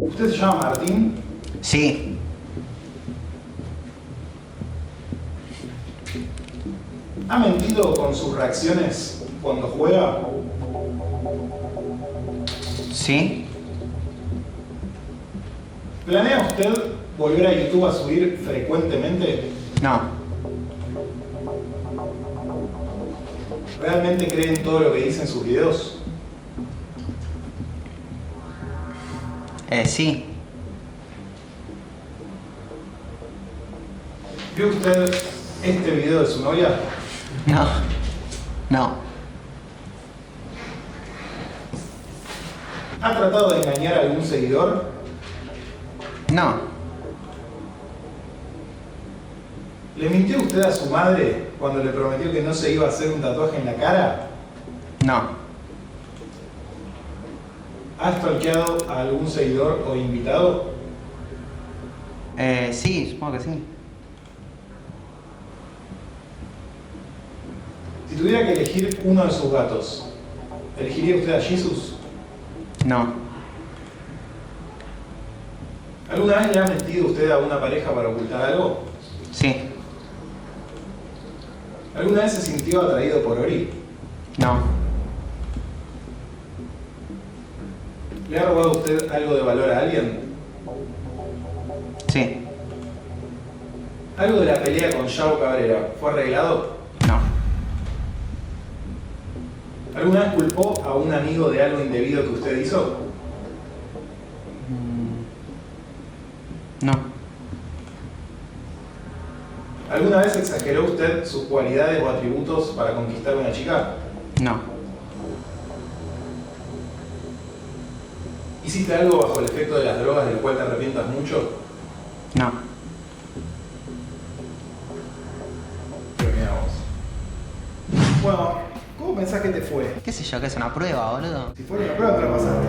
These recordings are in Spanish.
¿Usted se llama Martín? Sí. ¿Ha mentido con sus reacciones cuando juega? Sí. ¿Planea usted volver a YouTube a subir frecuentemente? No. ¿Realmente cree en todo lo que dice en sus videos? Sí. ¿Vio usted este video de su novia? No. No. ¿Ha tratado de engañar a algún seguidor? No. ¿Le mintió usted a su madre cuando le prometió que no se iba a hacer un tatuaje en la cara? No. ¿Ha stalkeado a algún seguidor o invitado? Sí, supongo que sí. Si tuviera que elegir uno de sus gatos, ¿elegiría usted a Jesus? No. ¿Alguna vez le ha mentido usted a una pareja para ocultar algo? Sí. ¿Alguna vez se sintió atraído por Ori? No. ¿Le ha robado usted algo de valor a alguien? Sí. ¿Algo de la pelea con Yao Cabrera fue arreglado? No. ¿Alguna vez culpó a un amigo de algo indebido que usted hizo? No. ¿Alguna vez exageró usted sus cualidades o atributos para conquistar a una chica? No. ¿Hiciste algo bajo el efecto de las drogas del cual te arrepientas mucho? No. Terminamos. Bueno, ¿cómo pensás que te fue? ¿Qué sé yo? ¿Qué es una prueba, boludo? Si fuera una prueba te la pasaste.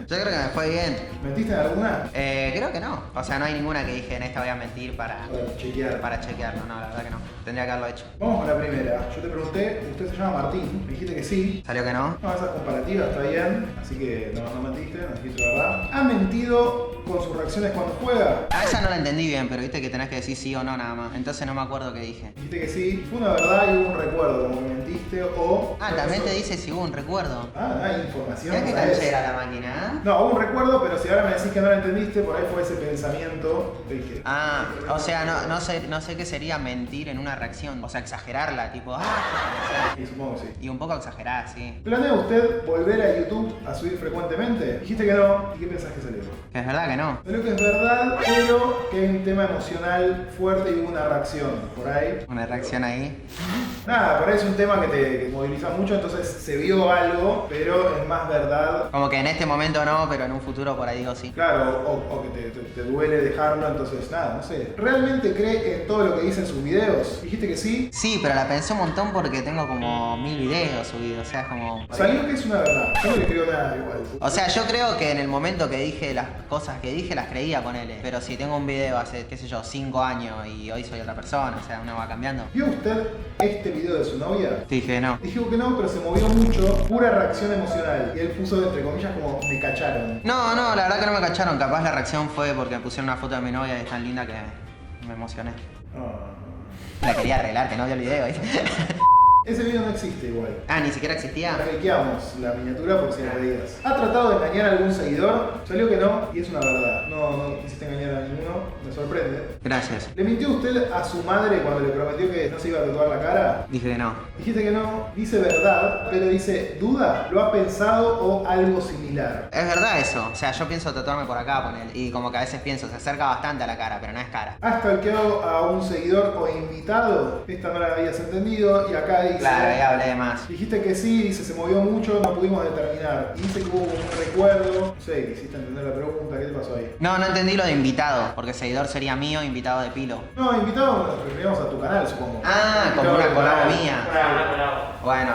Yo creo que me fue bien. ¿Mentiste en alguna? Creo que no. O sea, no hay ninguna que dije en esta voy a mentir para Chequear. chequearlo. No, la verdad que no. Tendría que haberlo hecho. Vamos con la primera. Yo te pregunté, ¿usted se llama Martín? Me dijiste que sí. ¿Salió que no? No, esas comparativas está bien, así que no mentiste, no dijiste la verdad. ¿Ha mentido con sus reacciones cuando juega? A esa no la entendí bien, pero viste que tenés que decir sí o no nada más. Entonces no me acuerdo qué dije. Dijiste que sí, fue una verdad y hubo un recuerdo, como que mentiste o... Ah, también te dice si hubo un recuerdo. Ah, hay información. Mirá qué ¿sabes? canchera la máquina, ¿eh? No, hubo un recuerdo, pero si ahora me decís que no lo entendiste, por ahí fue ese pensamiento de que... Ah, o sea, no sé qué sería mentir en una reacción. O sea, exagerarla, tipo, Y supongo que sí. y un poco exagerada, sí. ¿Planea usted volver a YouTube a subir frecuentemente? Dijiste que no, ¿y qué pensás que salió? Que es verdad que no. Creo que es verdad, pero que hay un tema emocional fuerte y hubo una reacción por ahí. Una reacción ahí. Nada, por ahí es un tema que te moviliza mucho, entonces se vio algo, pero es más verdad. Como que en este momento no, pero en un futuro por ahí digo sí. Claro, o que te duele dejarlo, entonces nada, no sé. ¿Realmente cree en todo lo que dice en sus videos? Dijiste que sí. Sí, pero la pensé un montón porque tengo como 1000 videos subidos, o sea, es como... Salió que es una verdad. Yo no le creo nada igual. O sea, yo creo que en el momento que dije las cosas que dije, las creía con él. Pero si tengo un video hace, qué sé yo, 5 años y hoy soy otra persona, o sea, uno va cambiando. ¿Vio usted este video de su novia? Te dije no. Dijo que no, pero se movió mucho, pura reacción emocional. Y él puso entre comillas como me cacharon. No, la verdad que no me cacharon. Capaz la reacción fue porque me pusieron una foto de mi novia y es tan linda que me emocioné. Ah. La quería arreglar, que no vio el video, ¿viste? Ese video no existe igual. Ah, ni siquiera existía. Hackeamos la miniatura por si la veías. ¿Ha tratado de engañar a algún seguidor? Salió que no, y es una verdad. No quisiste engañar a ninguno, me sorprende. Gracias. ¿Le mintió usted a su madre cuando le prometió que no se iba a tatuar la cara? Dije que no. Dijiste que no, dice verdad, pero dice duda, ¿lo ha pensado o algo similar? Es verdad eso. O sea, yo pienso tatuarme por acá con él. Y como que a veces pienso, se acerca bastante a la cara, pero no es cara. ¿Has stalkeado a un seguidor o invitado? Esta no la habías entendido y acá dice... Claro, ahí hablé de más. Dijiste que sí, dice se movió mucho, no pudimos determinar. Y dice que hubo un recuerdo. No sé, quisiste entender la pregunta, ¿qué te pasó ahí? No entendí lo de invitado, porque seguidor sería mío, invitado de Pilo. No, invitado, nos referíamos a tu canal, supongo. Ah, como Invitado una del colada canal. mía. Claro. Bueno,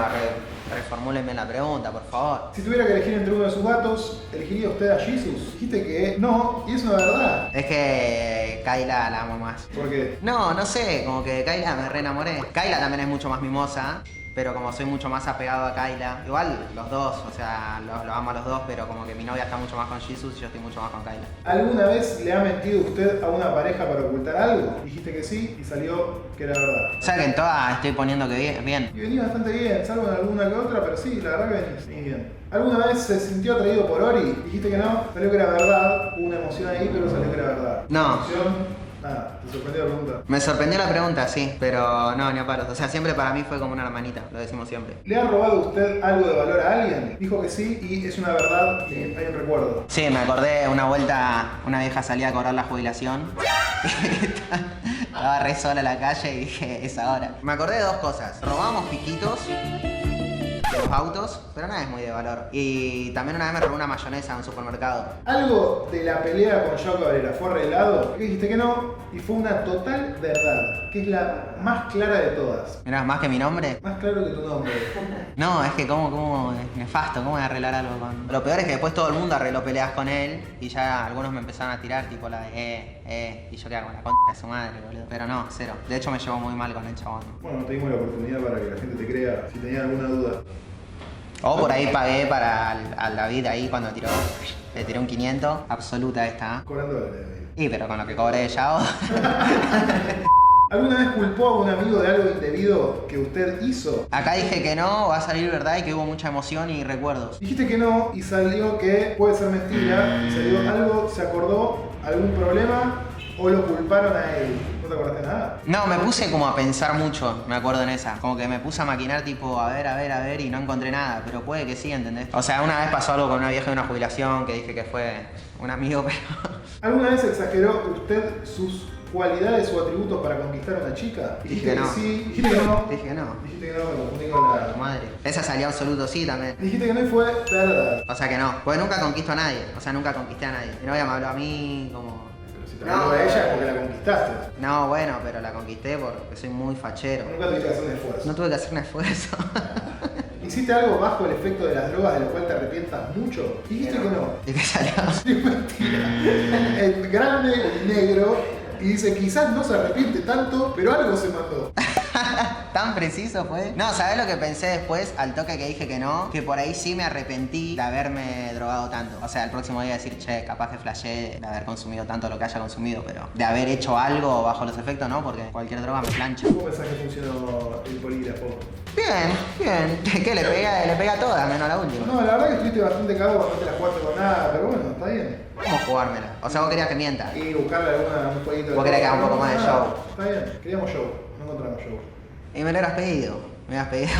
reformúlenme la pregunta, por favor. Si tuviera que elegir entre uno de sus gatos, ¿elegiría usted a Jesus? Dijiste que no, y es una verdad. Es que Kyla la amo más. ¿Por qué? No sé, como que Kyla me re enamoré. Kyla también es mucho más mimosa, pero como soy mucho más apegado a Kyla, igual los dos, o sea, los amo a los dos, pero como que mi novia está mucho más con Jesus y yo estoy mucho más con Kyla. ¿Alguna vez le ha mentido usted a una pareja para ocultar algo? Dijiste que sí y salió que era verdad. O sea que en todas estoy poniendo que bien. Y venís bastante bien, salvo en alguna que otra, pero sí, la verdad que venís bien. ¿Alguna vez se sintió atraído por Ori? Dijiste que no, salió que era verdad, hubo una emoción ahí, pero salió que era verdad. No. Emoción, nada, ¿te sorprendió la pregunta? Me sorprendió la pregunta, sí, pero no, ni a palos. O sea, siempre para mí fue como una hermanita, lo decimos siempre. ¿Le ha robado usted algo de valor a alguien? Dijo que sí y es una verdad, hay un recuerdo. Sí, me acordé una vuelta, una vieja salía a cobrar la jubilación. Estaba re sola en la calle y dije, es ahora. Me acordé de dos cosas. Robamos piquitos de los autos, pero nada es muy de valor. Y también una vez me robé una mayonesa en un supermercado. Algo de la pelea con Joao Cabrera fue arreglado, que dijiste que no, y fue una total verdad, que es la más clara de todas. ¿Mirás más que mi nombre? Más claro que tu nombre. No, es que como es nefasto, ¿cómo voy a arreglar algo con...? Lo peor es que después todo el mundo arregló peleas con él y ya algunos me empezaron a tirar tipo la de y yo quedaba con la concha de su madre, boludo. Pero no, cero. De hecho me llevo muy mal con el chabón. Bueno, te dimos la oportunidad para que la gente te crea, si tenía alguna duda. O por ahí pagué para al David ahí cuando tiró, le tiré un 500, absoluta esta. Cobrando dólares. Y pero con lo que cobré de Yao. ¿Alguna vez culpó a un amigo de algo indebido que usted hizo? Acá dije que no, va a salir verdad y que hubo mucha emoción y recuerdos. Dijiste que no y salió que puede ser mentira y salió algo, se acordó, algún problema o lo culparon a él. ¿No te acordaste de nada? No, me puse como a pensar mucho, me acuerdo en esa. Como que me puse a maquinar tipo, a ver y no encontré nada. Pero puede que sí, ¿entendés? O sea, una vez pasó algo con una vieja de una jubilación que dije que fue un amigo, pero... ¿Alguna vez exageró usted sus cualidades o atributos para conquistar a una chica? Dije que no. Sí, dijiste que no. Dije que no. Dijiste que no, me confundí con la... Madre. Esa salió absoluto sí también. Dijiste que no y fue verdad. O sea que no, porque nunca conquisto a nadie. O sea, nunca conquisté a nadie. Mi novia me habló a mí como... Pero si te habló de ella es porque la conquistaste. No, bueno, pero la conquisté porque soy muy fachero. Nunca tuviste que hacer un esfuerzo. No tuve que hacer un esfuerzo. ¿Hiciste algo bajo el efecto de las drogas de lo cual te arrepientas mucho? Dijiste que no. ¿Y qué salió? Es mentira. El grande, el negro, y dice, quizás no se arrepiente tanto, pero algo se mandó. ¿Tan preciso fue? No, ¿sabés lo que pensé después? Al toque que dije que no, que por ahí sí me arrepentí de haberme drogado tanto. O sea, el próximo día decir, che, capaz que flashé de haber consumido tanto lo que haya consumido, pero de haber hecho algo bajo los efectos, no, porque cualquier droga me plancha. ¿Cómo pensás que funcionó el polígrafo? Bien, bien. ¿Qué? Le pegué a todas, menos a la última. No, la verdad que estuviste bastante cagado cuando no te la jugaste con nada, pero bueno, está bien. ¿Cómo jugármela? O sea, vos querías que mienta. Y buscarle un jueguito. Vos querés que haga un poco más de show. Está bien, queríamos show, no encontramos show. Y me lo hubieras pedido. Me hubieras pedido.